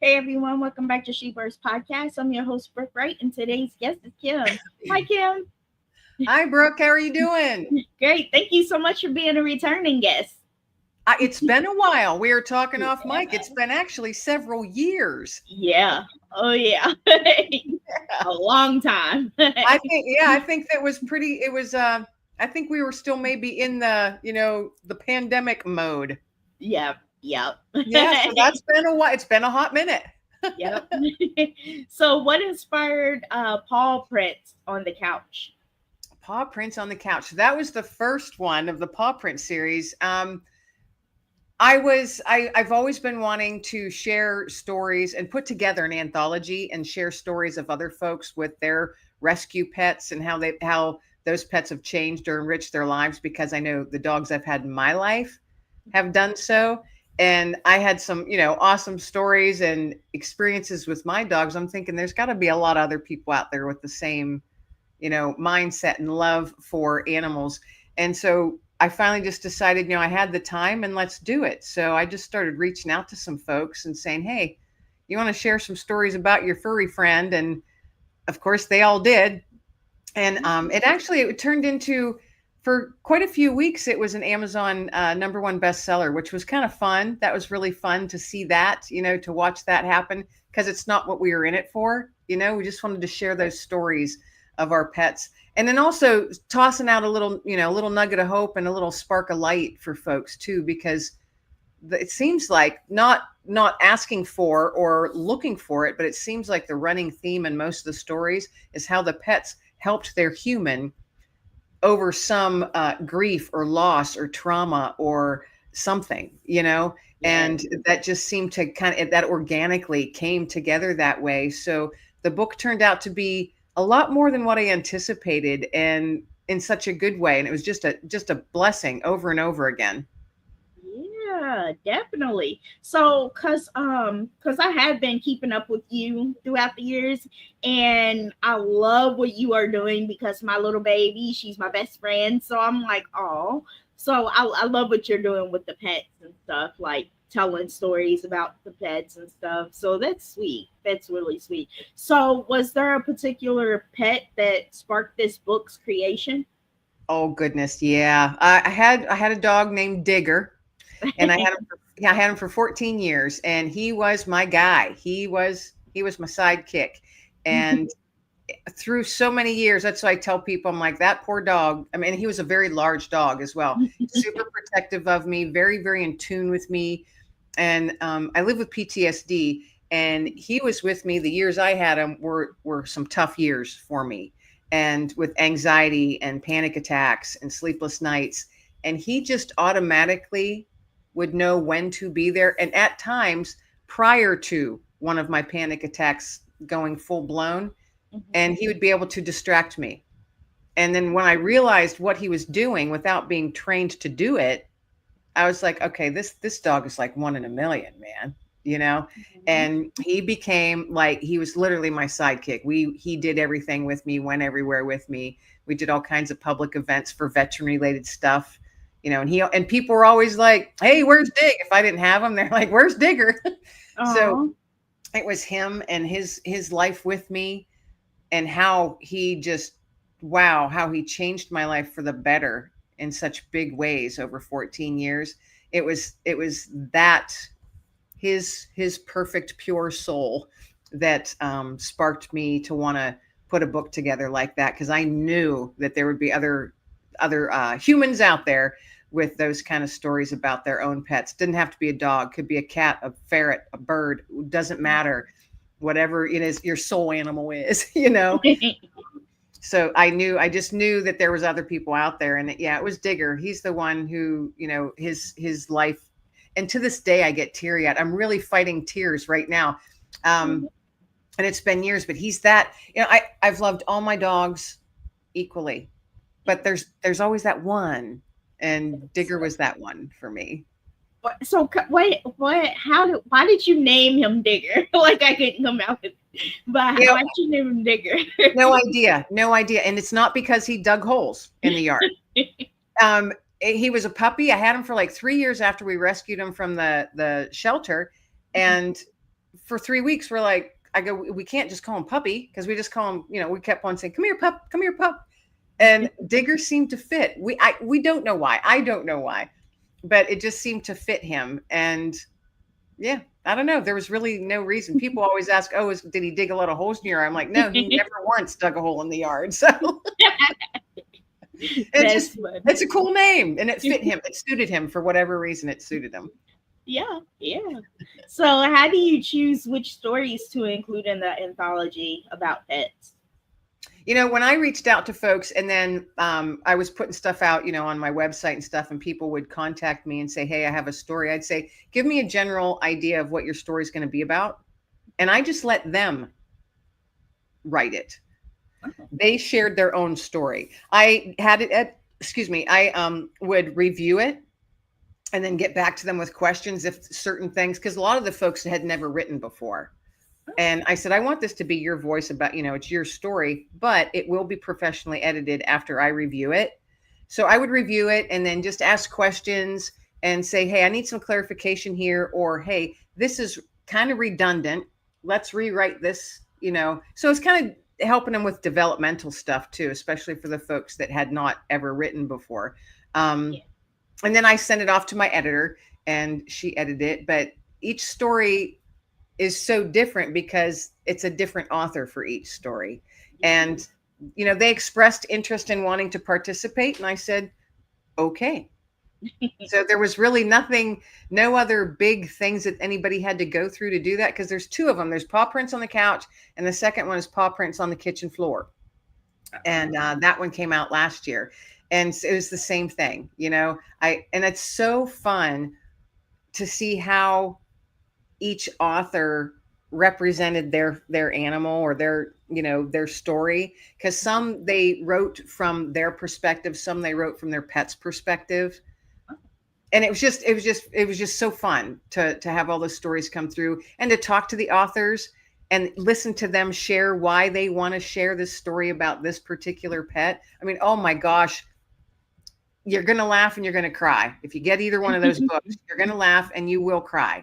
Hey everyone, welcome back to She Birds Podcast. I'm your host, Brooke Wright, and today's guest is Kim. Hi, Kim. Hi, Brooke. How are you doing? Great. Thank you so much for being a returning guest. It's been a while. We were talking off Yeah. mic. It's been actually several years. Yeah. Oh, yeah. A long time. I think that was pretty. It was. I think we were still maybe in the pandemic mode. Yep. Yep. Yeah, so that's been a while. It's been a hot minute. Yep. So, what inspired paw prints on the couch? Paw prints on the couch. That was the first one of the paw print series. I've always been wanting to share stories and put together an anthology and share stories of other folks with their rescue pets and how those pets have changed or enriched their lives, because I know the dogs I've had in my life have done so. And I had some, awesome stories and experiences with my dogs. I'm thinking there's got to be a lot of other people out there with the same, mindset and love for animals. And so I finally just decided, I had the time and let's do it. So I just started reaching out to some folks and saying, hey, you want to share some stories about your furry friend? And of course they all did. And it turned into, for quite a few weeks, it was an Amazon #1 bestseller, which was kind of fun. That was really fun to see that, to watch that happen, because it's not what we were in it for. We just wanted to share those stories of our pets. And then also tossing out a little nugget of hope and a little spark of light for folks too, because it seems like not asking for or looking for it, but it seems like the running theme in most of the stories is how the pets helped their human over some grief or loss or trauma or something, and that just seemed to that organically came together that way. So the book turned out to be a lot more than what I anticipated, and in such a good way. And it was just a blessing over and over again. Yeah, definitely. So, cause I have been keeping up with you throughout the years, and I love what you are doing because my little baby, she's my best friend. So I'm like, oh, so I love what you're doing with the pets and stuff, like telling stories about the pets and stuff. So that's sweet. That's really sweet. So, was there a particular pet that sparked this book's creation? Oh goodness, yeah. I had a dog named Digger, and I had him for 14 years, and he was my guy. He was my sidekick. And through so many years, that's why I tell people, I'm like, that poor dog. I mean, he was a very large dog as well, super protective of me, very, very in tune with me. And I live with PTSD, and he was with me. The years I had him were some tough years for me, and with anxiety and panic attacks and sleepless nights. And he just automatically would know when to be there. And at times, prior to one of my panic attacks going full blown, and he would be able to distract me. And then when I realized what he was doing without being trained to do it, I was like, okay, this dog is like one in a million, man, And he became like, he was literally my sidekick. He did everything with me, went everywhere with me. We did all kinds of public events for veteran related stuff, and people were always like, hey, where's Dig? If I didn't have him, they're like, where's Digger? So it was him and his life with me, and how he just, wow, how he changed my life for the better in such big ways over 14 years. It was that his perfect pure soul that sparked me to want to put a book together like that, because I knew that there would be other humans out there with those kind of stories about their own pets. Didn't have to be a dog, could be a cat, a ferret, a bird, doesn't matter, whatever it is your soul animal is. So I just knew that there was other people out there. And yeah, it was Digger. He's the one who, his life, and to this day I get teary eyed. I'm really fighting tears right now. And it's been years, but he's that, I've loved all my dogs equally, but there's always that one, and Digger was that one for me. So wait, what? Why did you name him Digger? Like I couldn't come out with, but why did you name him Digger? No idea. And it's not because he dug holes in the yard. He was a puppy. I had him for like 3 years after we rescued him from the shelter, and for 3 weeks, we're like, I go, we can't just call him Puppy, because we just call him, we kept on saying, come here, pup, come here, pup. And Digger seemed to fit. We don't know why. I don't know why, but it just seemed to fit him. And yeah, I don't know. There was really no reason. People always ask, oh, did he dig a lot of holes in your yard? I'm like, no, he never once dug a hole in the yard. So it's a cool name, and it fit him. It suited him for whatever reason. It suited him. Yeah, yeah. So, how do you choose which stories to include in the anthology about pets? When I reached out to folks, and then I was putting stuff out, on my website and stuff, and people would contact me and say, hey, I have a story. I'd say, give me a general idea of what your story is going to be about. And I just let them write it. Okay. They shared their own story. I had it I would review it and then get back to them with questions if certain things, because a lot of the folks had never written before. And I said, I want this to be your voice about, it's your story, but it will be professionally edited after I review it. So I would review it and then just ask questions and say, hey, I need some clarification here. Or, hey, this is kind of redundant. Let's rewrite this, So it's kind of helping them with developmental stuff too, especially for the folks that had not ever written before. And then I sent it off to my editor and she edited it. But each story is so different because it's a different author for each story. And, they expressed interest in wanting to participate. And I said, okay. So there was really no other big things that anybody had to go through to do that. Because there's two of them. There's paw prints on the couch. And the second one is paw prints on the kitchen floor. And that one came out last year. And it was the same thing, and it's so fun to see how each author represented their animal or their story, because some they wrote from their perspective, some they wrote from their pet's perspective. And it was just so fun to have all those stories come through and to talk to the authors and listen to them share why they want to share this story about this particular pet. I mean, oh my gosh, you're going to laugh and you're going to cry. If you get either one of those books, you're going to laugh and you will cry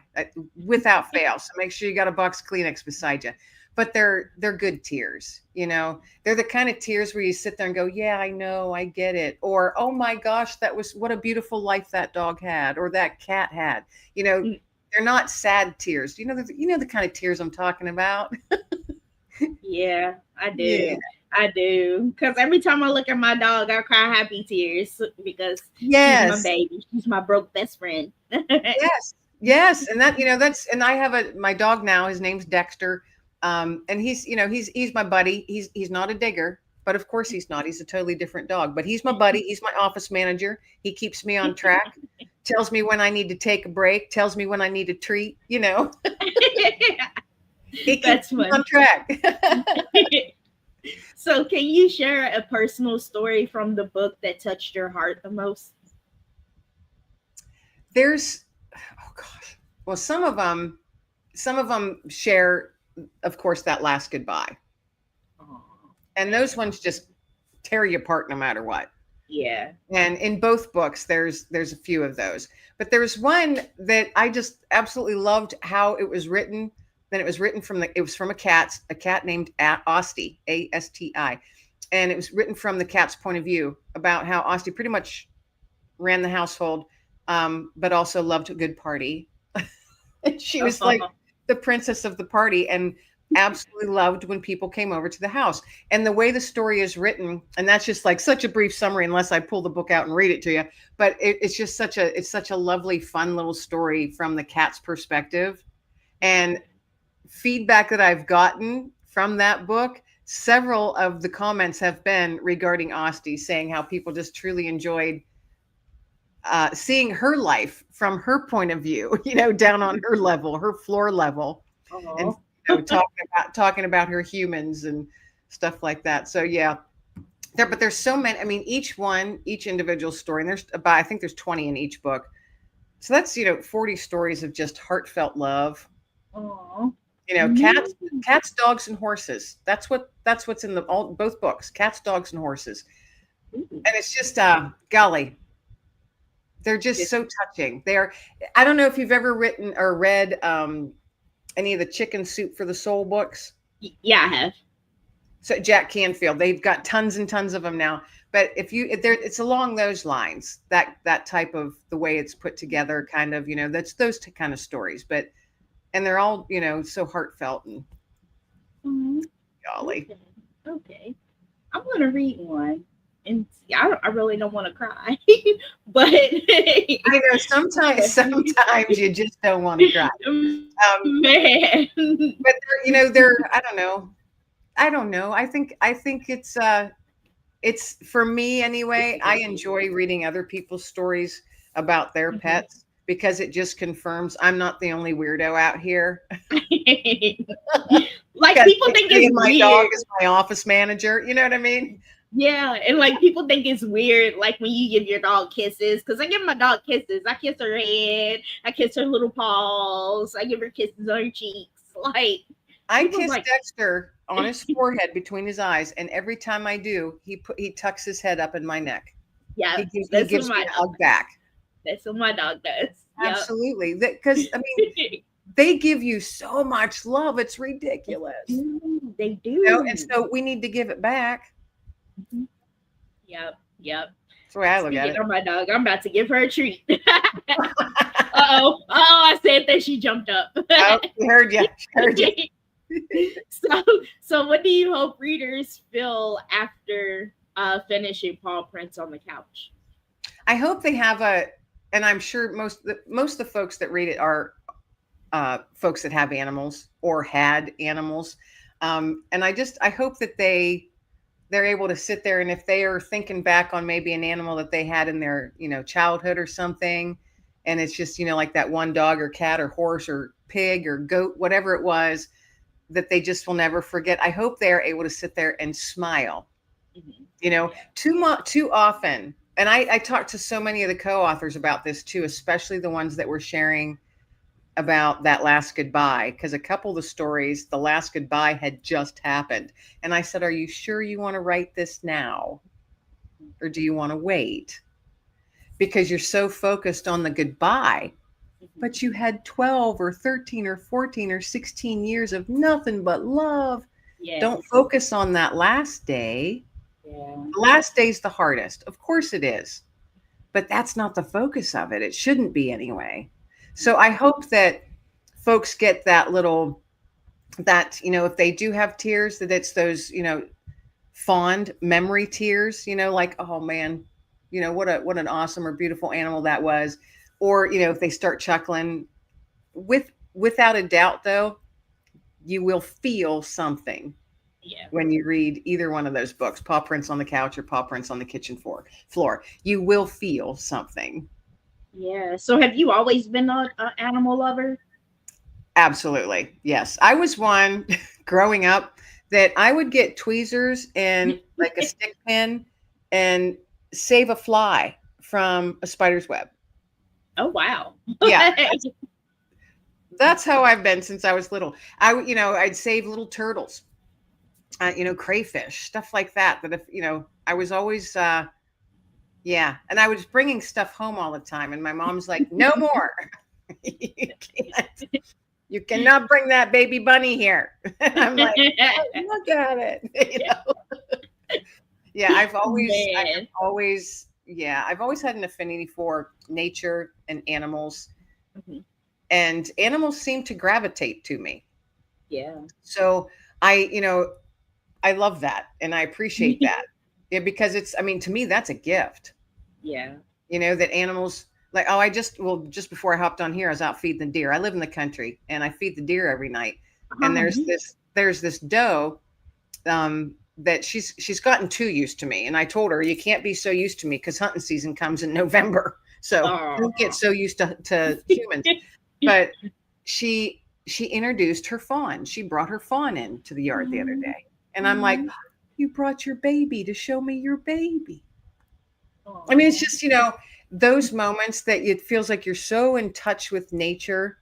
without fail. So make sure you got a box of Kleenex beside you. But they're good tears, They're the kind of tears where you sit there and go, yeah, I know, I get it. Or, oh my gosh, what a beautiful life that dog had or that cat had. They're not sad tears. You know the kind of tears I'm talking about? Yeah, I do. Yeah. I do, because every time I look at my dog, I cry happy tears because she's my baby. She's my broke best friend. Yes, and and I have my dog now. His name's Dexter, and he's my buddy. He's not a digger, but of course he's not. He's a totally different dog, but he's my buddy. He's my office manager. He keeps me on track. Tells me when I need to take a break. Tells me when I need a treat. He keeps me on track. So can you share a personal story from the book that touched your heart the most? Well, some of them share, of course, that last goodbye. Aww. And those ones just tear you apart no matter what. Yeah. And in both books, there's a few of those. But there was one that I just absolutely loved how it was written. Then it was written from a cat named Asti, A-S-T-I. And it was written from the cat's point of view about how Asti pretty much ran the household, but also loved a good party. She was like the princess of the party and absolutely loved when people came over to the house. And the way the story is written, and that's just like such a brief summary, unless I pull the book out and read it to you, but it's just such a lovely, fun little story from the cat's perspective. And feedback that I've gotten from that book, several of the comments have been regarding Asti, saying how people just truly enjoyed seeing her life from her point of view, down on her level, her floor level. Aww. And talking about her humans and stuff like that. So yeah, but there's so many. I mean, each individual story, and I think there's 20 in each book. So that's 40 stories of just heartfelt love. Aww. Cats, dogs, and horses. That's what's in both books. Cats, dogs, and horses. Ooh. And it's just golly, they're just so touching. I don't know if you've ever written or read any of the Chicken Soup for the Soul books? Yeah, I have. So Jack Canfield, they've got tons and tons of them now. But if there, it's along those lines, that type of the way it's put together, kind of, that's those kind of stories. But and they're all, so heartfelt and Mhm. golly. Okay. Okay. I'm gonna read one, and see, I really don't want to cry, but I know sometimes you just don't want to cry. Um, man, but they're I don't know. I think it's for me anyway. I enjoy reading other people's stories about their Mhm. pets because it just confirms I'm not the only weirdo out here. like Because people think basically it's my dog weird. is my office manager. You know what I mean? Yeah, and like people think it's weird, like when you give your dog kisses. Because I give my dog kisses. I kiss her head. I kiss her little paws. I give her kisses on her cheeks. Like I people's kiss like, Dexter on his forehead between his eyes, and every time I do, he tucks his head up in my neck. yeah, He that's what gives me my a dog. hug back. That's what my dog does. Yep. Absolutely. Because I mean, they give you so much love. It's ridiculous. They And do. so we need to give it back. Mhm. Yep. Yep. That's the way I look at Speaking it. of my dog, I'm about to give her a treat. Uh-oh. I said that she jumped up. Oh, she heard you. She heard you. so what do you hope readers feel after finishing Paw Prints on the Couch? I hope they have and I'm sure most of the folks that read it are folks that have animals or had animals. And I hope that they're able to sit there, and if they are thinking back on maybe an animal that they had in their, childhood or something, and it's just, like that one dog or cat or horse or pig or goat, whatever it was, that they just will never forget. I hope they're able to sit there and smile, Mhm. too often. And I talked to so many of the co-authors about this too, especially the ones that were sharing about that last goodbye, because a couple of the stories, the last goodbye had just happened. And I said, are you sure you want to write this now? Or do you want to wait? Because you're so focused on the goodbye, Mhm. but you had 12 or 13 or 14 or 16 years of nothing but love. Don't Yes. focus on that last day. Yeah. The last day's the hardest. Of course it is. But that's not the focus of it. It shouldn't be anyway. So I hope that folks get that little, that, if they do have tears, that it's those, fond memory tears, like, oh man, what an awesome or beautiful animal that was. Or, if they start chuckling, without a doubt though, you will feel something Yeah. when you read either one of those books, Paw Prints on the Couch or Paw Prints on the Kitchen floor. You will feel something. Yeah. So have you always been an animal lover? Absolutely. Yes. I was one growing up that I would get tweezers and like a stick pin and save a fly from a spider's web. Oh wow. Yeah. That's how I've been since I was little. I'd save little turtles, crayfish, stuff like that. That if, I was always, yeah. And I was bringing stuff home all the time. And my mom's like, no more. You can't. You cannot bring that baby bunny here. I'm like, oh, look at it. Yeah, Man. I've always had an affinity for nature and animals, Mhm. and animals seem to gravitate to me. Yeah. So I love that and I appreciate that. Yeah, because to me, that's a gift. Yeah. That animals, like, just before I hopped on here, I was out feeding the deer. I live in the country and I feed the deer every night. And Um, there's this doe, that she's gotten too used to me. And I told her, you can't be so used to me because hunting season comes in November. So don't get oh. so used to humans. But she introduced her fawn. She brought her fawn into the yard the other day. And I'm like, you brought your baby to show me your baby. I mean, it's just, those moments that it feels like you're so in touch with nature.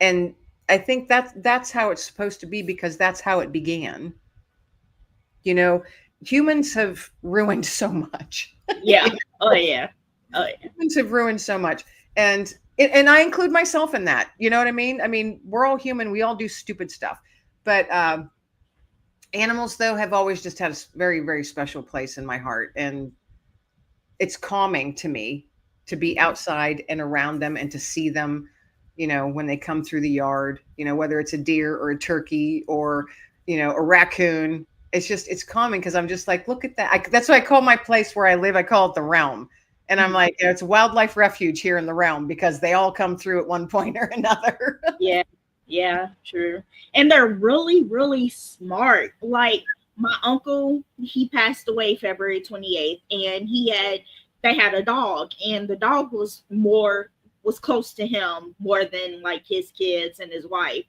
And I think that's how it's supposed to be, because that's how it began. You know, Humans have ruined so much. Yeah. Oh yeah. Oh yeah. Humans have ruined so much. And And I include myself in that. You know what I mean? I mean, we're all human. We all do stupid stuff. But animals, though, have always just had a very, very special place in my heart. And it's calming to me to be outside and around them and to see them, when they come through the yard, whether it's a deer or a turkey or, a raccoon. It's calming because I'm just like, look at that. That's what I call my place where I live. I call it the realm. And I'm like, it's a wildlife refuge here in the realm because they all come through at one point or another. Yeah, yeah, true. And they're really, really smart. Like my uncle, he passed away February 28th, and they had a dog, and the dog was close to him more than like his kids and his wife,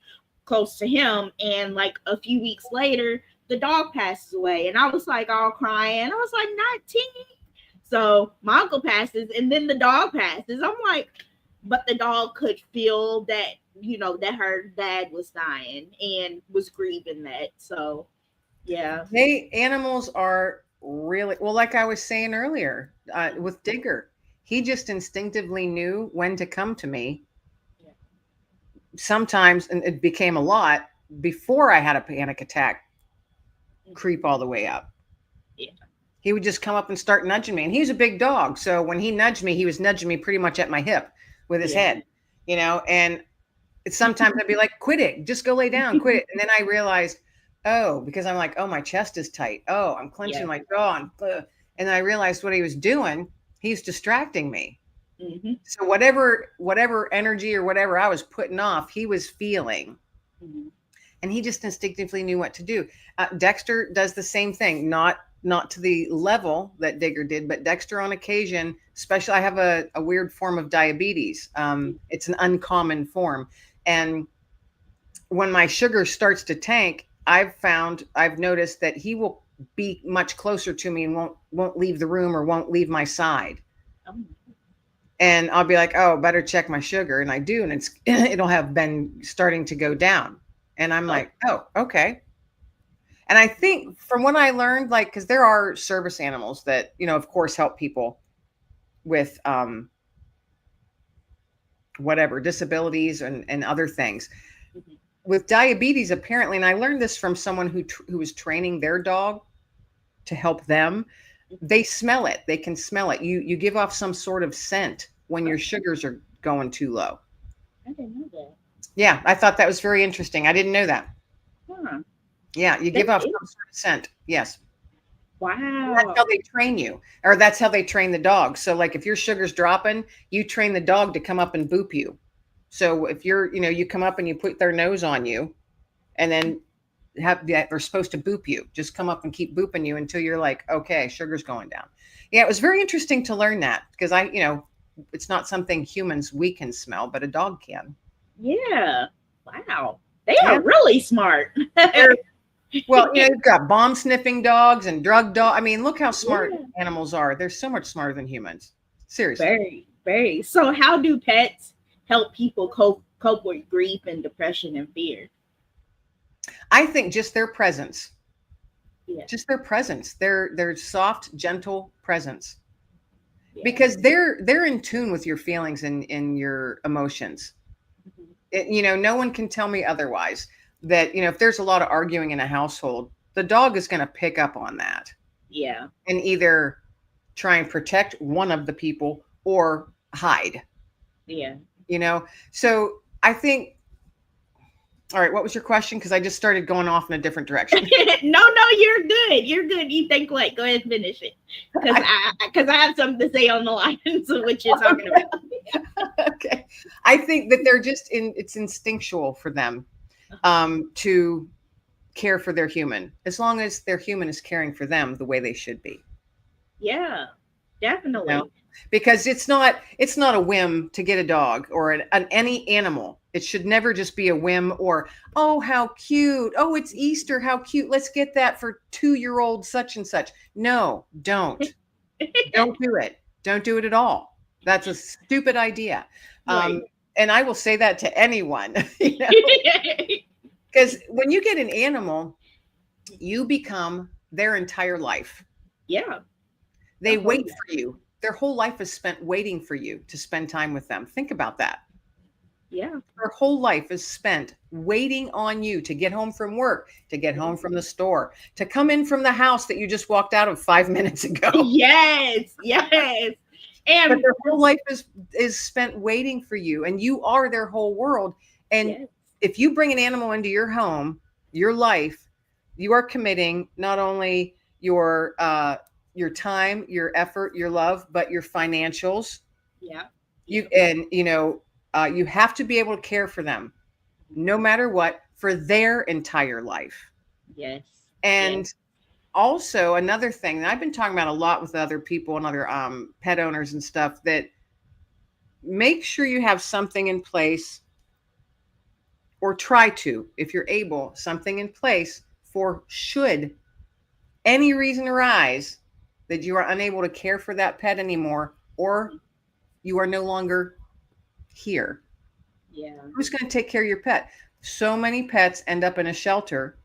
close to him. And like a few weeks later, the dog passes away, and I was like all crying. I was like, not Tingy. So my uncle passes, and then the dog passes. I'm like, but the dog could feel that, that her dad was dying and was grieving that. So, yeah. Animals are really, well, like I was saying earlier with Digger, he just instinctively knew when to come to me. Yeah. Sometimes, and it became a lot before I had a panic attack creep all the way up. Yeah. He would just come up and start nudging me. And he's a big dog. So when he nudged me, he was nudging me pretty much at my hip with his head, and sometimes I'd be like, quit it, just go lay down, quit it. And then I realized, because I'm like, my chest is tight. I'm clenching my jaw. And then I realized what he was doing. He's distracting me. Mm-hmm. So whatever energy or whatever I was putting off, he was feeling. Mm-hmm. And he just instinctively knew what to do. Dexter does the same thing, not to the level that Digger did, but Dexter on occasion, especially I have a weird form of diabetes. It's an uncommon form. And when my sugar starts to tank, I've noticed that he will be much closer to me and won't leave the room or won't leave my side. Oh. And I'll be like, better check my sugar. And I do. And it'll have been starting to go down. And I'm like, okay. And I think from what I learned, like, because there are service animals that, of course, help people with whatever disabilities and other things. Mm-hmm. With diabetes, apparently, and I learned this from someone who was training their dog to help them. They smell it. They can smell it. You give off some sort of scent when your sugars are going too low. I didn't know that. Yeah, I thought that was very interesting. I didn't know that. Huh. Yeah, you give off some sort of scent. Yes. Wow. And that's how they train you, or that's how they train the dog. So like if your sugar's dropping, you train the dog to come up and boop you. So if you come up and you put their nose on you and then they're supposed to boop you, just come up and keep booping you until you're like, okay, sugar's going down. Yeah, it was very interesting to learn that because it's not something we can smell, but a dog can. Yeah. Wow. They are really smart. Well, you've got bomb sniffing dogs and drug dogs. I mean, look how smart animals are. They're so much smarter than humans. Seriously. Very, very. So how do pets help people cope with grief and depression and fear? I think just their presence. Yeah. Just their presence. Their soft, gentle presence. Yeah. Because they're in tune with your feelings and your emotions. Mm-hmm. No one can tell me otherwise. That, if there's a lot of arguing in a household, the dog is going to pick up on that. Yeah. And either try and protect one of the people or hide. Yeah. So I think, all right, what was your question? Because I just started going off in a different direction. No, you're good. You're good. You think like, go ahead and finish it. Because I have something to say on the lines of what you're talking about. Okay. I think that it's instinctual for them. To care for their human, as long as their human is caring for them the way they should be. Yeah, definitely. Because it's not a whim to get a dog or any animal. It should never just be a whim or, oh, how cute. Oh, it's Easter. How cute. Let's get that for 2-year-old such and such. No, don't. Don't do it. Don't do it at all. That's a stupid idea. Right. And I will say that to anyone, because when you get an animal, you become their entire life. Yeah. They wait for you. their whole life is spent waiting for you to spend time with them. Think about that. Yeah. Their whole life is spent waiting on you to get home from work, to get home from the store, to come in from the house that you just walked out of 5 minutes ago. Yes. Yes. But And their whole life is spent waiting for you, and you are their whole world. And yes. if you bring an animal into your home, your life, you are committing not only your time, your effort, your love, but your financials. Yeah. You Yeah. and you have to be able to care for them, no matter what, for their entire life. Yes. Yes. And also another thing that I've been talking about a lot with other people and other pet owners and stuff, that make sure you have something in place, or try to, if you're able, something in place for should any reason arise that you are unable to care for that pet anymore, or you are no longer here. Yeah. Who's going to take care of your pet? So many pets end up in a shelter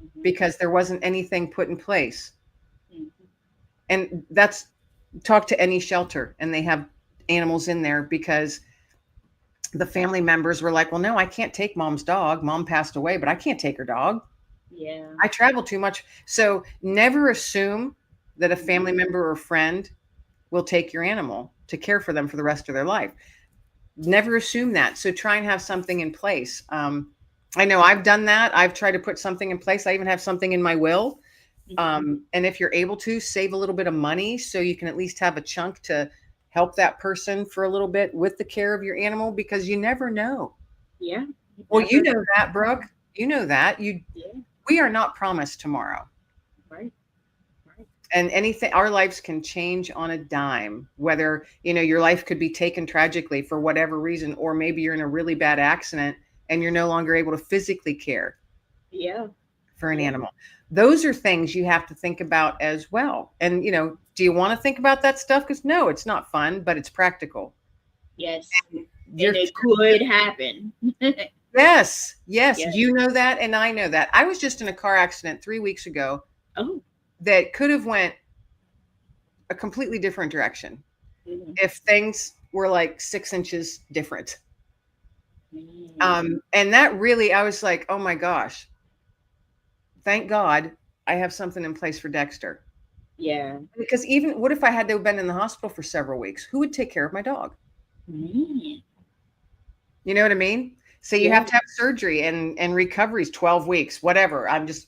Mhm. because there wasn't anything put in place. Mhm. And that's, talk to any shelter and they have animals in there because the family members were like, well, no, I can't take mom's dog. Mom passed away, but I can't take her dog. Yeah. I travel too much. So never assume that a family member or friend will take your animal to care for them for the rest of their life. Never assume that. So try and have something in place. I know I've done that. I've tried to put something in place. I even have something in my will. Mhm. And if you're able to, save a little bit of money so you can at least have a chunk to help that person for a little bit with the care of your animal, because you never know. Yeah. You Well, you never know that, know. Brooke. You know that. Yeah. We are not promised tomorrow. Right. Right. And anything, our lives can change on a dime, whether, your life could be taken tragically for whatever reason, or maybe you're in a really bad accident and you're no longer able to physically care Yeah. for an Yeah. animal. Those are things you have to think about as well. And, do you want to think about that stuff? Because no, it's not fun, but it's practical. Yes. You're And it could happen. Yes, yes, Yeah. you know that, and I know that. I was just in a car accident 3 weeks ago Oh. that could have went a completely different direction Mhm. if things were like 6 inches different. Mm. And that really, I was like, oh my gosh, thank God I have something in place for Dexter. Yeah. Because even what if I had to have been in the hospital for several weeks? Who would take care of my dog? Mm. You know what I mean? So you Yeah. have to have surgery and recovery is 12 weeks, whatever. I'm just,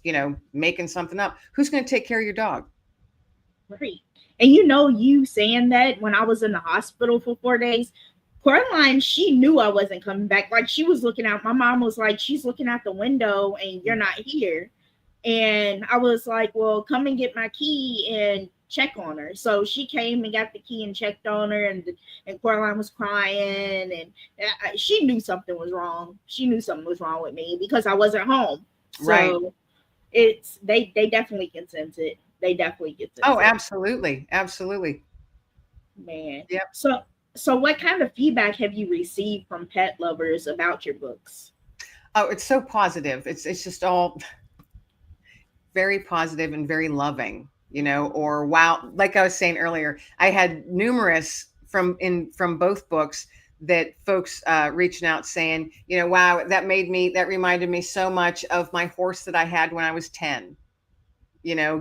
making something up. Who's going to take care of your dog? Right. And you saying that when I was in the hospital for 4 days, Coraline, she knew I wasn't coming back. Like she was looking out. My mom was like, she's looking out the window and you're not here. And I was like, well, come and get my key and check on her. So she came and got the key and checked on her, and Coraline was crying, and she knew something was wrong. She knew something was wrong with me because I wasn't home. Right. So it's they definitely can sense it. They definitely can sense Oh, it, absolutely. Absolutely. man. Yep. So what kind of feedback have you received from pet lovers about your books? Oh, it's so positive. It's just all very positive and very loving, or wow, like I was saying earlier, I had numerous from both books that folks reaching out saying, wow, that reminded me so much of my horse that I had when I was 10,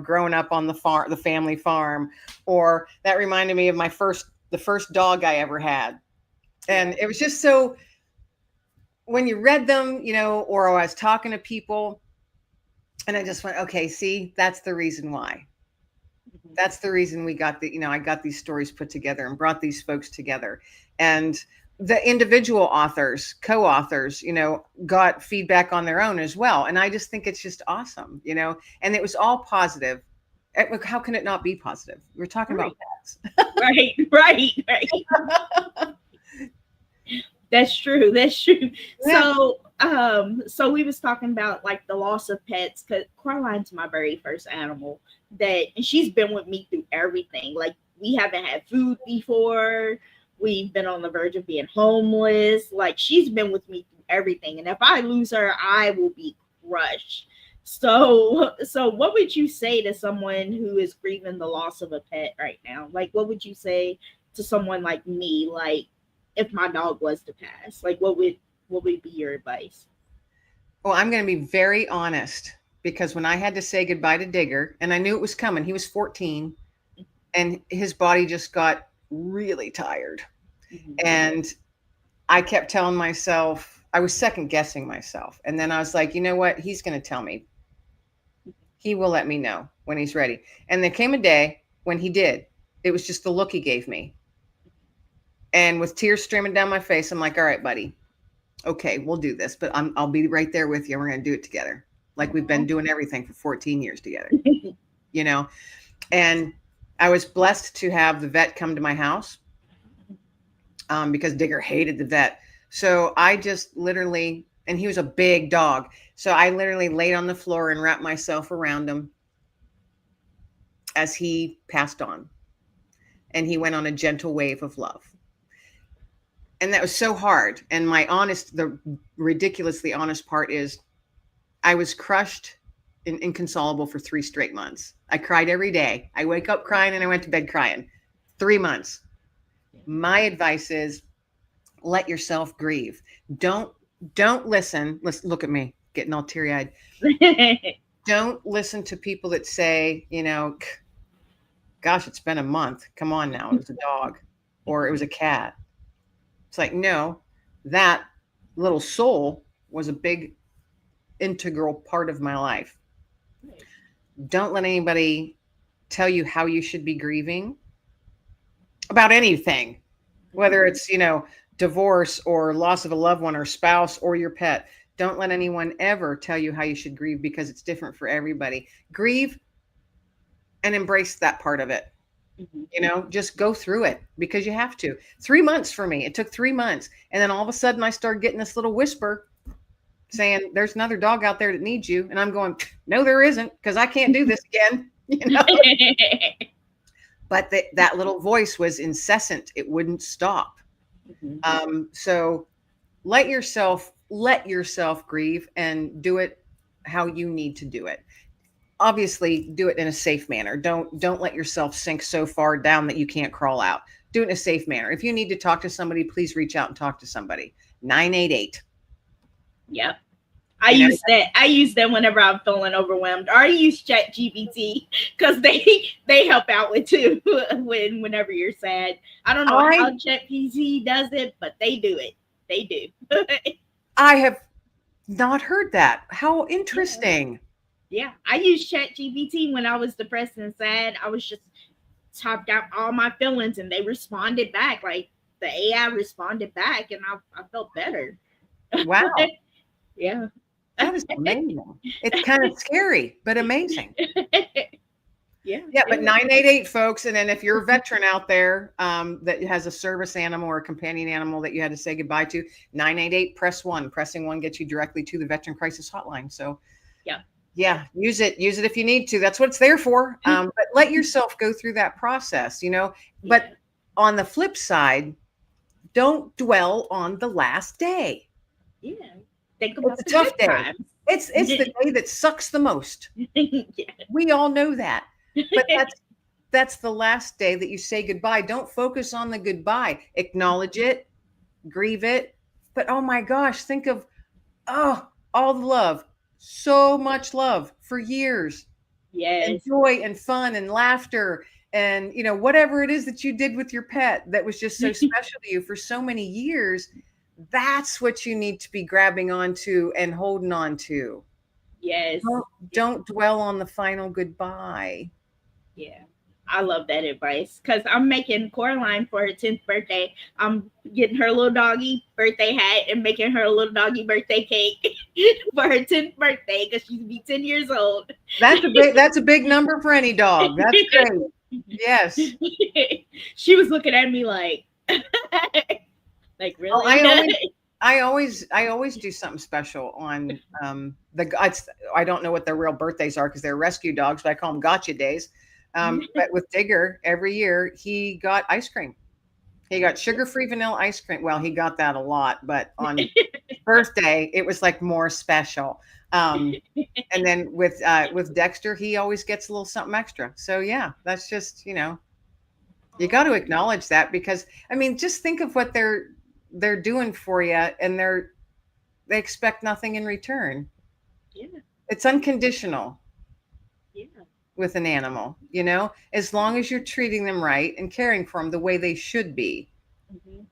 growing up on the farm, the family farm, or that reminded me of the first dog I ever had. And it was just so, when you read them, or I was talking to people and I just went, okay, see, that's the reason why. Mhm. That's the reason we got I got these stories put together and brought these folks together. And the individual authors, co-authors, got feedback on their own as well. And I just think it's just awesome, and it was all positive. How can it not be positive? We're talking about Right, pets. right, right, right. That's true. That's true. Yeah. So we was talking about like the loss of pets because Coraline's my very first animal and she's been with me through everything. Like we haven't had food before. We've been on the verge of being homeless. Like she's been with me through everything. And if I lose her, I will be crushed. So what would you say to someone who is grieving the loss of a pet right now? Like, what would you say to someone like me? Like, if my dog was to pass, like, what would be your advice? Well, I'm going to be very honest because when I had to say goodbye to Digger, and I knew it was coming, he was 14 and his body just got really tired. Mhm. And I kept telling myself, I was second guessing myself. And then I was like, you know what? He's going to tell me. He will let me know when he's ready. And there came a day when he did. It was just the look he gave me. And with tears streaming down my face, I'm like, all right, buddy. Okay, we'll do this, but I'll be right there with you. We're going to do it together. Like we've been Aw. doing everything for 14 years together, you know? And I was blessed to have the vet come to my house because Digger hated the vet. So I just literally, and he was a big dog. So I literally laid on the floor and wrapped myself around him as he passed on. And he went on a gentle wave of love. And that was so hard. And the ridiculously honest part is I was crushed and inconsolable for 3 straight months. I cried every day. I wake up crying and I went to bed crying. 3 months. My advice is let yourself grieve. Don't listen. Let's look at me getting all teary-eyed. Don't listen to people that say, gosh, it's been a month. Come on now. It was a dog or it was a cat. It's like, no, that little soul was a big integral part of my life. Don't let anybody tell you how you should be grieving about anything, whether it's, divorce or loss of a loved one or spouse or your pet. Don't let anyone ever tell you how you should grieve because it's different for everybody. Grieve and embrace that part of it. Just go through it because you have to. 3 months for me. It took 3 months. And then all of a sudden I started getting this little whisper saying, there's another dog out there that needs you. And I'm going, no, there isn't, because I can't do this again. But that little voice was incessant. It wouldn't stop. So let yourself grieve and do it how you need to do it. Obviously, do it in a safe manner. Don't let yourself sink so far down that you can't crawl out. Do it in a safe manner. If you need to talk to somebody, please reach out and talk to somebody. 988. Yep. I use that whenever I'm feeling overwhelmed. Or I use Chat GPT because they help out with too whenever you're sad. I don't know how Chat GPT does it, but they do it. They do. I have not heard that. How interesting. Yeah. I used Chat GPT when I was depressed and sad. I was just typed out all my feelings and they responded back. Like the AI responded back and I felt better. Wow. Yeah. That is amazing. It's kind of scary, but amazing. Yeah. But 988, folks. And then if you're a veteran out there that has a service animal or a companion animal that you had to say goodbye to, 988, press 1. Pressing 1 gets you directly to the Veteran Crisis Hotline. So yeah, use it if you need to. That's what it's there for. But let yourself go through that process, But on the flip side, don't dwell on the last day. Yeah. Think about it's a tough day. Times. It's the day that sucks the most. We all know that. But that's the last day that you say goodbye. Don't focus on the goodbye. Acknowledge it, grieve it. But oh my gosh, think of all the love. So much love for years. Yes. And joy and fun and laughter and whatever it is that you did with your pet that was just so special to you for so many years. That's what you need to be grabbing onto and holding on to. Yes. Don't dwell on the final goodbye. Yeah. I love that advice because I'm making Coraline for her 10th birthday. I'm getting her little doggy birthday hat and making her a little doggy birthday cake for her 10th birthday because she's be 10 years old. That's a big number for any dog. That's great. Yes. She was looking at me like like really? Oh, I always do something special on I don't know what their real birthdays are because they're rescue dogs, but I call them gotcha days. But with Digger, every year he got ice cream. He got sugar-free vanilla ice cream. Well, he got that a lot, but on birthday, it was like more special. And then with Dexter, he always gets a little something extra. So yeah, that's just, you got to Oh, acknowledge that, because I mean, just think of what they're doing for you, and they expect nothing in return. yeah, It's unconditional yeah. with an animal, as long as you're treating them right and caring for them the way they should be. Hmm. Yeah,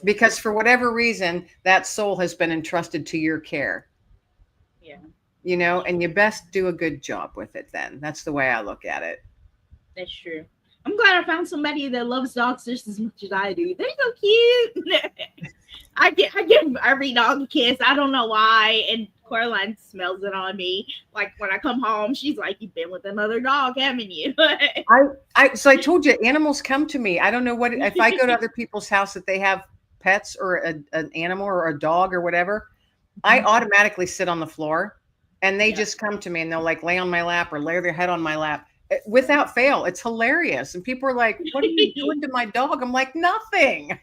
Because for whatever reason, that soul has been entrusted to your care, yeah, and you best do a good job with it then. That's the way I look at it. that's true. I'm glad I found somebody that loves dogs just as much as I do. They're so cute. I give every dog a kiss. I don't know why, and Coraline smells it on me. Like when I come home, she's like, "You've been with another dog, haven't you?" So I told you, animals come to me. I don't know what, if I go to other people's house that they have pets or an animal or a dog or whatever, I automatically sit on the floor, and they Yeah. just come to me, and they'll like lay on my lap or lay their head on my lap without fail. It's hilarious. And people are like, "What are you doing to my dog?" I'm like, "Nothing."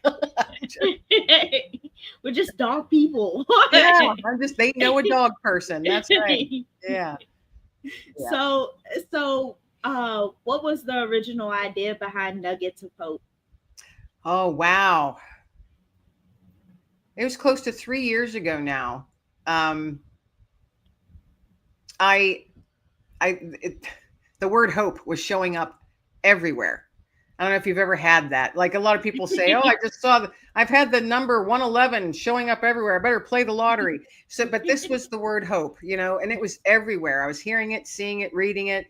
We're just dog people. Yeah, they know a dog person. That's right. Yeah. Yeah. so what was the original idea behind Nuggets of Hope? Oh, wow. It was close to 3 years ago now. Um, I, the word hope was showing up everywhere. I don't know if you've ever had that. Like a lot of people say, "Oh, I just saw I've had the number 111 showing up everywhere. I better play the lottery." So, but this was the word hope, and it was everywhere. I was hearing it, seeing it, reading it.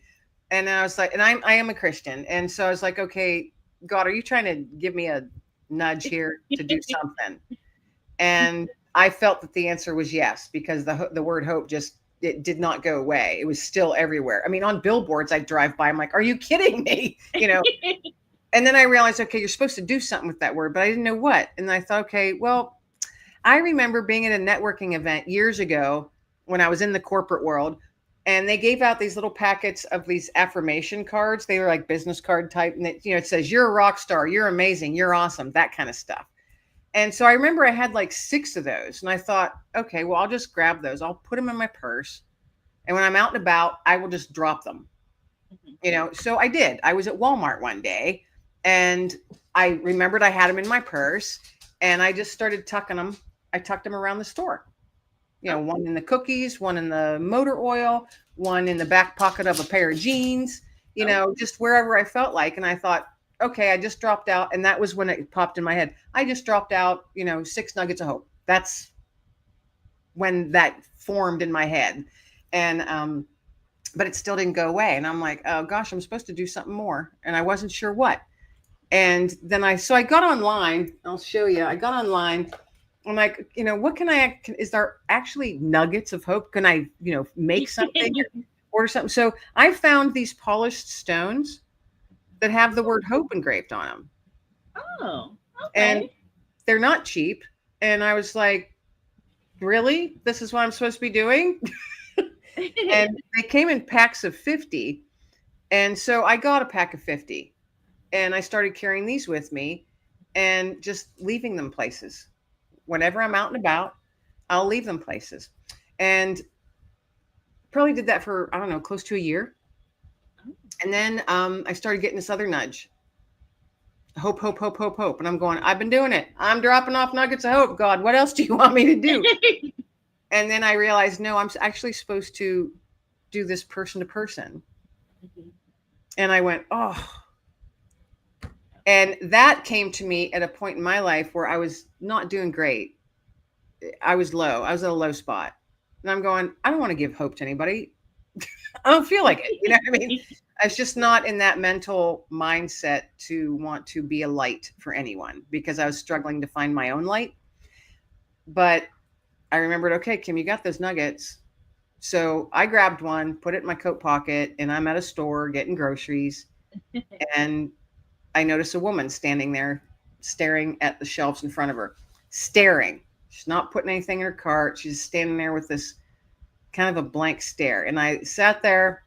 And I was like, and I am a Christian. And so I was like, okay, God, are you trying to give me a nudge here to do something? And I felt that the answer was yes, because the word hope just, it did not go away. It was still everywhere. I mean, on billboards, I drive by, I'm like, are you kidding me? And then I realized, okay, you're supposed to do something with that word, but I didn't know what. And I thought, okay, well, I remember being at a networking event years ago when I was in the corporate world, and they gave out these little packets of these affirmation cards. They were like business card type, and it says, "You're a rock star, you're amazing, you're awesome," that kind of stuff. And so I remember I had like 6 of those, and I thought, okay, well, I'll just grab those. I'll put them in my purse, and when I'm out and about, I will just drop them. So I did. I was at Walmart one day, and I remembered I had them in my purse, and I just started tucking them. I tucked them around the store. Oh, One in the cookies, one in the motor oil, one in the back pocket of a pair of jeans, oh, just wherever I felt like. And I thought, okay, I just dropped out. And that was when it popped in my head. I just dropped out, 6 nuggets of hope. That's when that formed in my head. And, but it still didn't go away. And I'm like, oh gosh, I'm supposed to do something more. And I wasn't sure what. And then I got online. I'll show you. I got online. I'm like, what is there actually nuggets of hope? Can I, make something or order something? So I found these polished stones that have the word hope engraved on them. oh, And okay. they're not cheap. And I was like, really? This is what I'm supposed to be doing? And they came in packs of 50. And so I got a pack of 50, and I started carrying these with me and just leaving them places. Whenever I'm out and about, I'll leave them places. And probably did that for, I don't know, close to a year. And then I started getting this other nudge. Hope, hope, hope, hope, hope. And I'm going, I've been doing it. I'm dropping off nuggets of hope. God, what else do you want me to do? And then I realized, no, I'm actually supposed to do this person to person. And I went, oh. And that came to me at a point in my life where I was not doing great. I was low. I was at a low spot. And I'm going, I don't want to give hope to anybody. I don't feel like it. You know what I mean? I was just not in that mental mindset to want to be a light for anyone, because I was struggling to find my own light. But I remembered, okay, Kim, you got those nuggets. So I grabbed one, put it in my coat pocket, and I'm at a store getting groceries. And I noticed a woman standing there staring at the shelves in front of her, staring. She's not putting anything in her cart. She's standing there with this kind of a blank stare. And I sat there,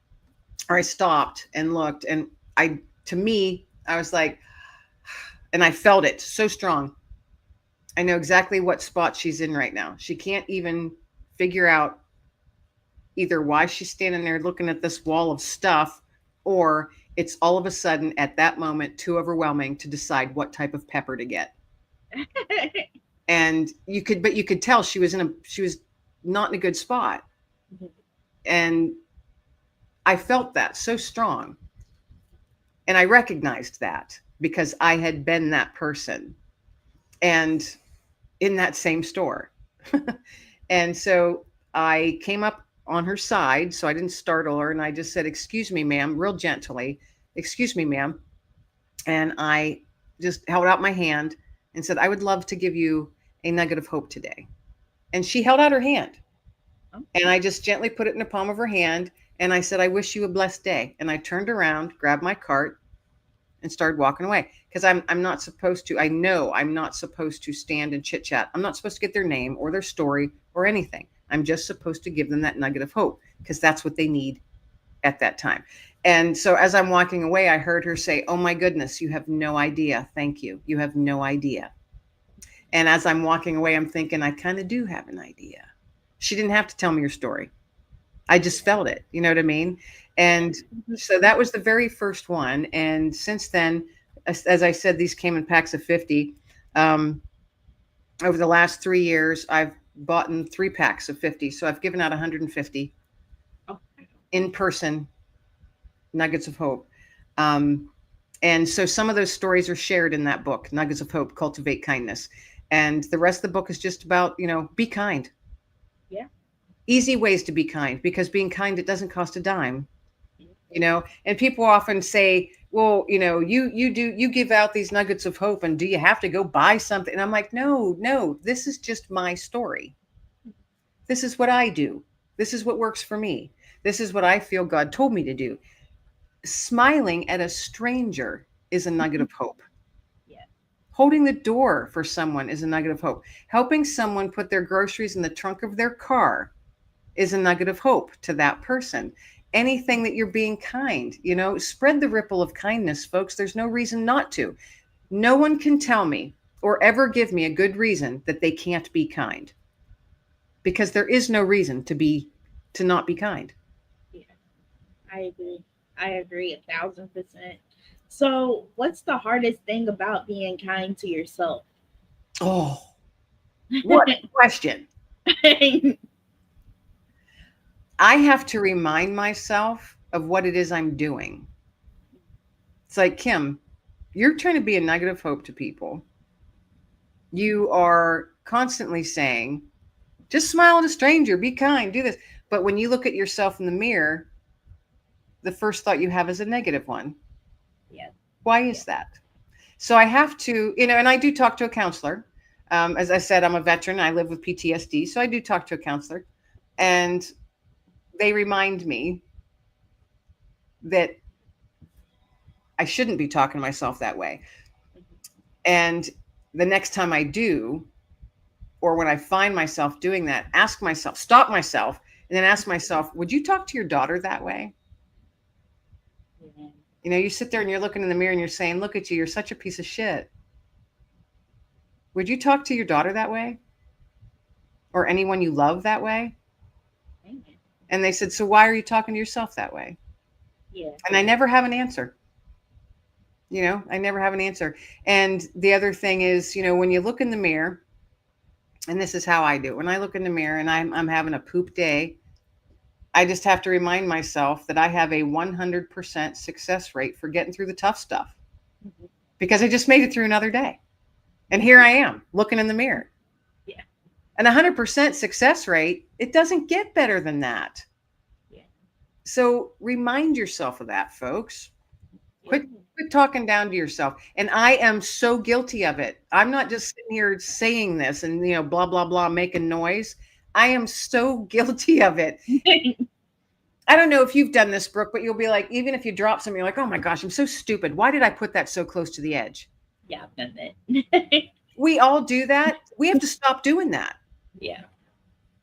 or I stopped and looked, and to me, I was like, And I felt it so strong. I know exactly what spot she's in right now. She can't even figure out either why she's standing there looking at this wall of stuff, or it's all of a sudden at that moment too overwhelming to decide what type of pepper to get. And you could tell she was not in a good spot. And I felt that so strong. And I recognized that because I had been that person and in that same store. And so I came up on her side, so I didn't startle her. And I just said, "Excuse me, ma'am," real gently, "Excuse me, ma'am." And I just held out my hand and said, "I would love to give you a nugget of hope today." And she held out her hand. And I just gently put it in the palm of her hand. And I said, "I wish you a blessed day." And I turned around, grabbed my cart, and started walking away. Because I'm not supposed to, I know I'm not supposed to stand and chit chat. I'm not supposed to get their name or their story or anything. I'm just supposed to give them that nugget of hope because that's what they need at that time. And so as I'm walking away, I heard her say, "Oh my goodness, you have no idea. Thank you. You have no idea." And as I'm walking away, I'm thinking, I kind of do have an idea. She didn't have to tell me her story. I just felt it. You know what I mean? And so that was the very first one. And since then, as I said, these came in packs of 50. Over the last 3 years, I've bought in 3 packs of 50. So I've given out 150 in person nuggets of hope. And so some of those stories are shared in that book, Nuggets of Hope, Cultivate Kindness. And the rest of the book is just about, be kind. Yeah. Easy ways to be kind, because being kind, it doesn't cost a dime. And people often say, "Well, you give out these nuggets of hope, and do you have to go buy something?" And I'm like, no, this is just my story. This is what I do. This is what works for me. This is what I feel God told me to do. Smiling at a stranger is a nugget of hope. Yeah. Holding the door for someone is a nugget of hope. Helping someone put their groceries in the trunk of their car is a nugget of hope to that person. Anything that you're being kind, spread the ripple of kindness, folks. There's no reason not to. No one can tell me or ever give me a good reason that they can't be kind, because there is no reason to not be kind. Yeah. I agree. I agree 1,000%. So, what's the hardest thing about being kind to yourself? Oh, what a question. I have to remind myself of what it is I'm doing. It's like, Kim, you're trying to be a nugget of hope to people. You are constantly saying, just smile at a stranger, be kind, do this. But when you look at yourself in the mirror, the first thought you have is a negative one. Yeah. Why is that? So I have to, and I do talk to a counselor. As I said, I'm a veteran. I live with PTSD. So I do talk to a counselor. And they remind me that I shouldn't be talking to myself that way. And the next time I do, or when I find myself doing that, stop myself, and then ask myself, would you talk to your daughter that way? You sit there and you're looking in the mirror and you're saying, look at you, you're such a piece of shit. Would you talk to your daughter that way? Or anyone you love that way? And they said, so why are you talking to yourself that way? Yeah. And I never have an answer. I never have an answer. And the other thing is, when you look in the mirror, and this is how I do it. When I look in the mirror and I'm having a poop day, I just have to remind myself that I have a 100% success rate for getting through the tough stuff, because I just made it through another day. And here I am looking in the mirror. Yeah. And 100% success rate, it doesn't get better than that. Yeah. So remind yourself of that, folks. Quit talking down to yourself. And I am so guilty of it. I'm not just sitting here saying this and, blah, blah, blah, making noise. I am so guilty of it. I don't know if you've done this, Brooke, but you'll be like, even if you drop something, you're like, oh my gosh, I'm so stupid. Why did I put that so close to the edge? Yeah, I've done that. We all do that. We have to stop doing that. Yeah.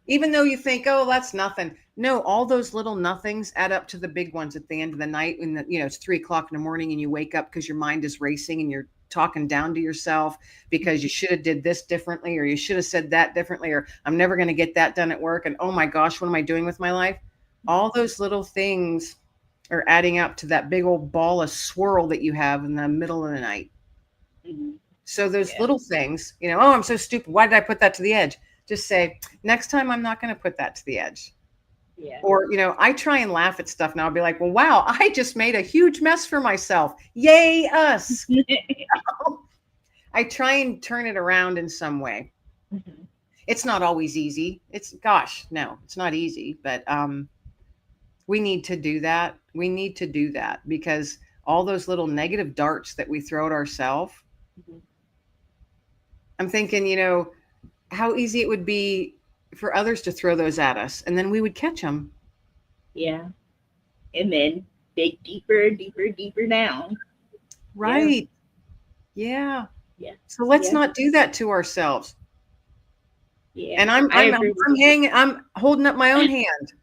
Even though you think, oh, that's nothing. No, all those little nothings add up to the big ones at the end of the night when it's 3:00 in the morning and you wake up because your mind is racing and you're talking down to yourself because you should have did this differently, or you should have said that differently, or I'm never going to get that done at work, and oh my gosh, what am I doing with my life? All those little things are adding up to that big old ball of swirl that you have in the middle of the night. Mhm. So those Yeah. little things, oh, I'm so stupid. Why did I put that to the edge? Just say, next time I'm not going to put that to the edge. Yeah. Or, I try and laugh at stuff now. I'll be like, well, wow, I just made a huge mess for myself. Yay, us. I try and turn it around in some way. Mhm. It's not always easy. Gosh, no, it's not easy, but we need to do that. We need to do that because all those little negative darts that we throw at ourselves, Mhm. I'm thinking, how easy it would be for others to throw those at us, and then we would catch them. Yeah. And then dig deeper, deeper, deeper down. Yeah. Right. Yeah. Yeah. So let's Yeah. not do that to ourselves. Yeah. And I'm I I'm agree I'm, with I'm you. hanging. I'm holding up my own hand.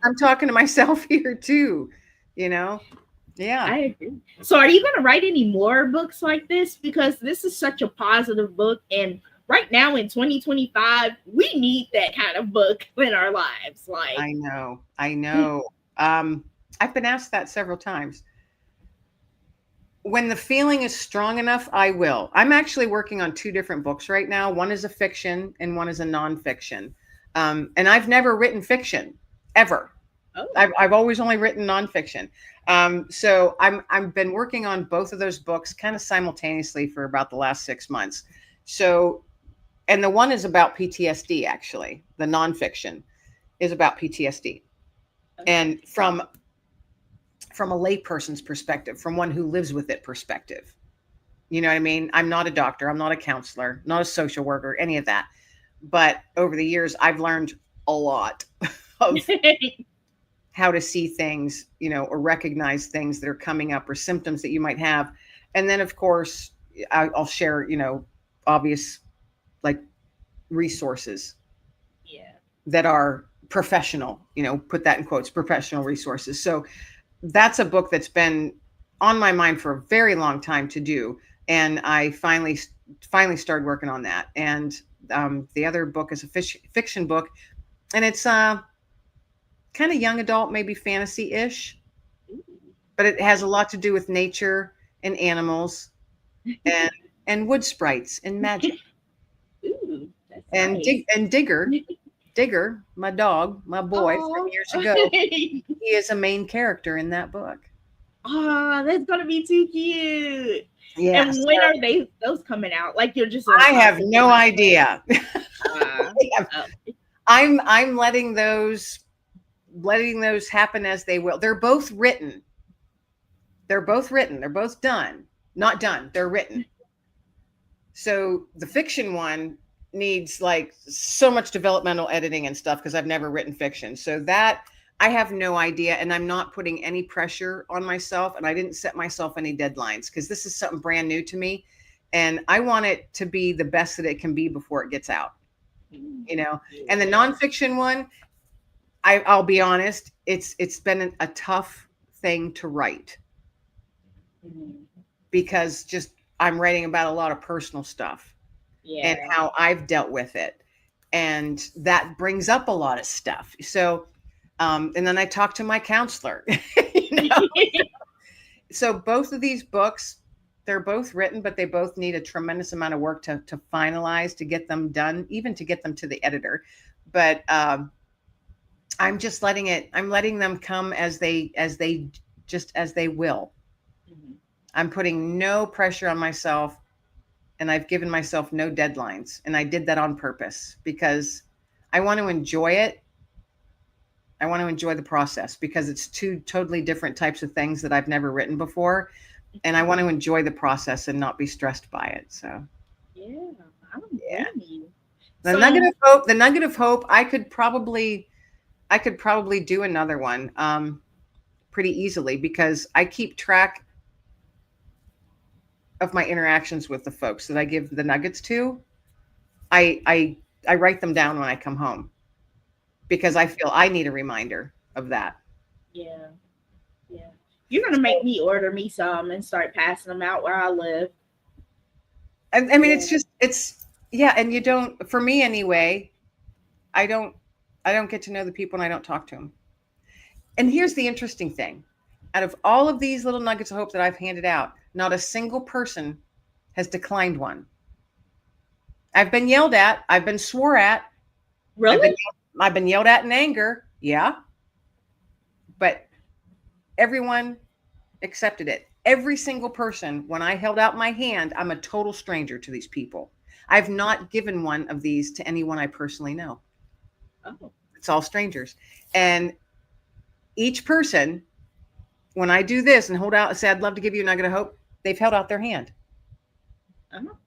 I'm talking to myself here too. You know. Yeah. I agree. So, are you going to write any more books like this? Because this is such a positive book. And right now in 2025, we need that kind of book in our lives. Like, I know. I know. Um, I've been asked that several times. When the feeling is strong enough, I will. I'm actually working on two different books right now. One is a fiction and one is a nonfiction. And I've never written fiction ever. oh, I've always only written nonfiction. So I've been working on both of those books kind of simultaneously for about the last 6 months. So, and the one is about PTSD, actually. The nonfiction is about PTSD. And from a layperson's perspective, from one who lives with it perspective. You know what I mean? I'm not a doctor, I'm not a counselor, not a social worker, any of that. But over the years, I've learned a lot of how to see things, or recognize things that are coming up or symptoms that you might have. And then, of course, I'll share, obvious like resources yeah. that are professional, put that in quotes, professional resources. So that's a book that's been on my mind for a very long time to do. And I finally started working on that. And the other book is a fiction book, and it's kind of young adult, maybe fantasy-ish, but it has a lot to do with nature and animals and wood sprites and magic. Ooh, that's And nice. Digger, my dog, my boy from Oh, years ago, he is a main character in that book. oh, that's gonna be too cute. Yeah, And when so are those coming out? Like you're just in the I have process of no like, idea. uh, oh, I'm letting those happen as they will. They're both written. They're both written. They're both done. Not done. They're written. So the fiction one needs like so much developmental editing and stuff because I've never written fiction. So that I have no idea, and I'm not putting any pressure on myself, and I didn't set myself any deadlines because this is something brand new to me, and I want it to be the best that it can be before it gets out. And the yeah. nonfiction one, I'll be honest, it's been a tough thing to write Mhm. because just I'm writing about a lot of personal stuff and Yeah. how I've dealt with it. And that brings up a lot of stuff. So, and then I talk to my counselor, you know. So both of these books, they're both written, but they both need a tremendous amount of work to finalize, to get them done, even to get them to the editor. But I'm letting them come as they will. Mhm. I'm putting no pressure on myself, and I've given myself no deadlines. And I did that on purpose because I want to enjoy it. I want to enjoy the process because it's two totally different types of things that I've never written before. And I want to enjoy the process and not be stressed by it. So, Yeah, I don't yeah. blame you. The So, nugget of hope, I could probably do another one pretty easily because I keep track of my interactions with the folks that I give the nuggets to. I write them down when I come home because I feel I need a reminder of that. yeah, yeah. You're gonna make me order me some and start passing them out where I live. I mean, Yeah. yeah. And you don't, for me anyway, I don't, I don't get to know the people and I don't talk to them. And here's the interesting thing. Out of all of these little nuggets of hope that I've handed out, not a single person has declined one. I've been yelled at. I've been swore at. I've been, Really? I've been yelled at in anger. Yeah. But everyone accepted it. Every single person, when I held out my hand, I'm a total stranger to these people. I've not given one of these to anyone I personally know. Oh. It's all strangers. And each person, when I do this and hold out and say, I'd love to give you a nugget of hope, they've held out their hand. Oh.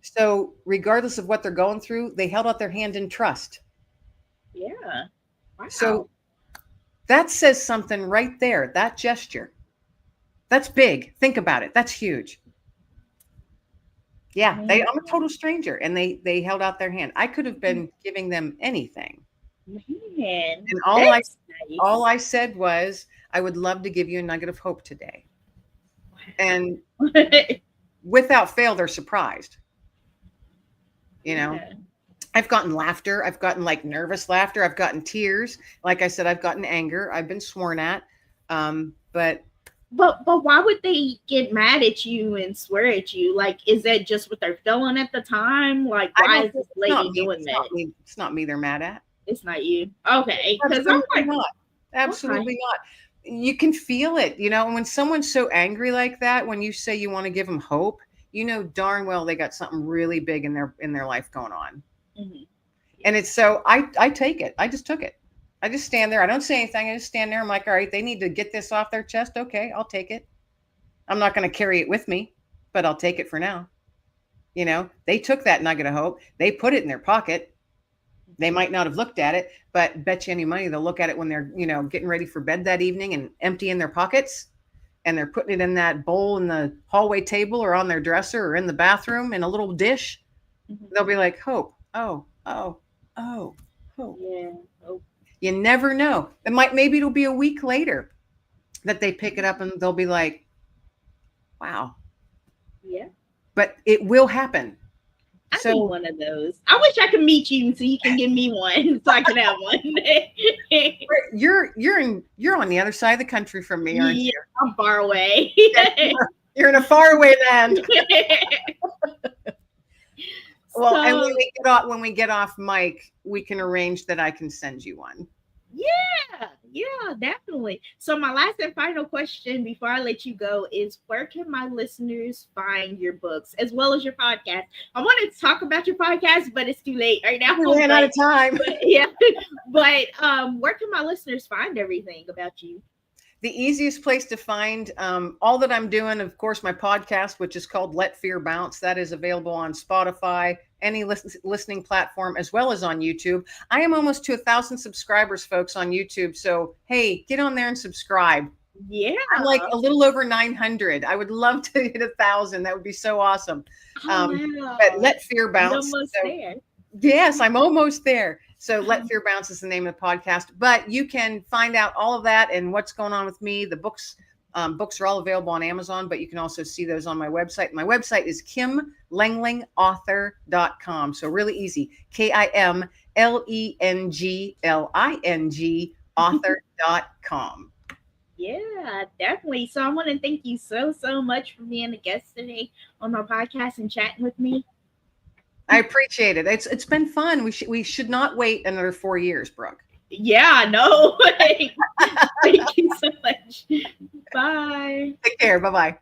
So regardless of what they're going through, they held out their hand in trust. Yeah. Wow. So that says something right there. That gesture. That's big. Think about it. That's huge. Yeah, I'm a total stranger, and they held out their hand. I could have been giving them anything. Man, And that's nice. all I said was, I would love to give you a nugget of hope today. And without fail, they're surprised. You know, Yeah. I've gotten laughter. I've gotten like nervous laughter. I've gotten tears. Like I said, I've gotten anger. I've been sworn at. But why would they get mad at you and swear at you? Like, is that just what they're feeling at the time? Like, why is this lady doing that? It's not me they're mad at. It's not you. Okay. Because I'm like, not. Absolutely not. You can feel it, you know, when someone's so angry like that, when you say you want to give them hope, you know darn well they got something really big in their life going on. Mm-hmm. And it's so I take it. I just took it. I just stand there. I don't say anything. I just stand there. I'm like, all right, they need to get this off their chest. Okay, I'll take it. I'm not going to carry it with me, but I'll take it for now. You know, they took that nugget of hope. They put it in their pocket. They might not have looked at it, but bet you any money they'll look at it when they're, you know, getting ready for bed that evening and emptying their pockets. And they're putting it in that bowl in the hallway table or on their dresser or in the bathroom in a little dish. Mm-hmm. They'll be like, hope. Oh, hope. Yeah. Oh. You never know. Maybe it'll be a week later that they pick it up and they'll be like, wow. Yeah. But it will happen. I need one of those. I wish I could meet you so you can give me one so I can have one. You're on the other side of the country from me, aren't you? I'm far away. You're in a faraway land. Well, so, and when we get off mic, we can arrange that I can send you one. Yeah, definitely. So my last and final question before I let you go is, where can my listeners find your books as well as your podcast? I wanted to talk about your podcast, but it's too late right now. We ran out of time. But where can my listeners find everything about you? The easiest place to find all that I'm doing, of course, my podcast, which is called Let Fear Bounce. That is available on Spotify, any listening platform, as well as on YouTube. I am almost to 1,000 subscribers, folks, on YouTube. So, hey, get on there and subscribe. Yeah. I'm like a little over 900. I would love to hit 1,000. That would be so awesome. Wow. But Let Fear Bounce. Almost there. Yes, I'm almost there. So Let Fear Bounce is the name of the podcast. But you can find out all of that and what's going on with me. The books are all available on Amazon, but you can also see those on my website. My website is KimLenglingAuthor.com. So really easy. KimLenglingAuthor.com. Yeah, definitely. So I want to thank you so much for being a guest today on my podcast and chatting with me. I appreciate it. It's been fun. We should not wait another 4 years, Brooke. Yeah, no. Thank you so much. Bye. Take care. Bye-bye.